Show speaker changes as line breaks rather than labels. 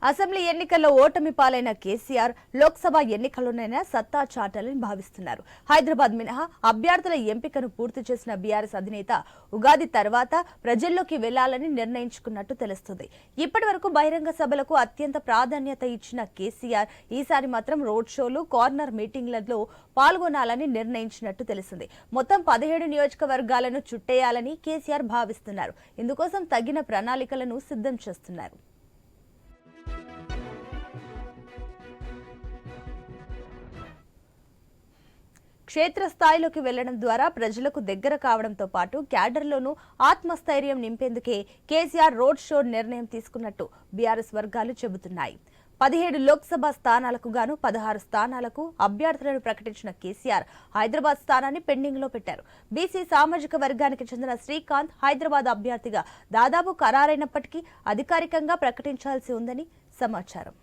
Assembly ఎన్నికల్లో ఓటమి పాలైన కేసీఆర్ లోక్సభ ఎన్నికల్లోనైనా సత్తా చాటాలని భావిస్తున్నారు. హైదరాబాద్ మినహా అభ్యర్థుల ఎంపికను పూర్తి చేసిన బీఆర్ఎస్ అధినేత ఉగాది తర్వాత ప్రజల్లోకి వెళ్లాలని నిర్ణయించుకున్నట్టు తెలుస్తుంది. ఇప్పటి వరకు బహిరంగ సభలకు అత్యంత ప్రాధాన్యత ఇచ్చిన కేసీఆర్ ఈసారి మాత్రం రోడ్ షోలు, కార్నర్ మీటింగ్లలో పాల్గొనాలని నిర్ణయించినట్టు తెలిసింది. మొత్తం 17 నియోజకవర్గాలను చుట్టేయాలని కేసీఆర్ భావిస్తున్నారు. ఇందుకోసం తగిన ప్రణాళికలను సిద్ధం చేస్తున్నారు. క్షేత్రస్థాయిలోకి వెళ్లడం ద్వారా ప్రజలకు దగ్గర కావడంతో పాటు క్యాడర్లోనూ ఆత్మస్థైర్యం నింపేందుకే కేసీఆర్ రోడ్ షో నిర్ణయం తీసుకున్నట్టు బీఆర్ఎస్ వర్గాలు చెబుతున్నాయి. 17 లోక్సభ స్థానాలకు గాను 16 స్థానాలకు అభ్యర్థులను ప్రకటించిన కేసీఆర్ హైదరాబాద్ స్థానాన్ని పెండింగ్ లో పెట్టారు. బీసీ సామాజిక వర్గానికి చెందిన శ్రీకాంత్ హైదరాబాద్ అభ్యర్థిగా దాదాపు ఖరారైనప్పటికీ అధికారికంగా ప్రకటించాల్సి ఉందని సమాచారం.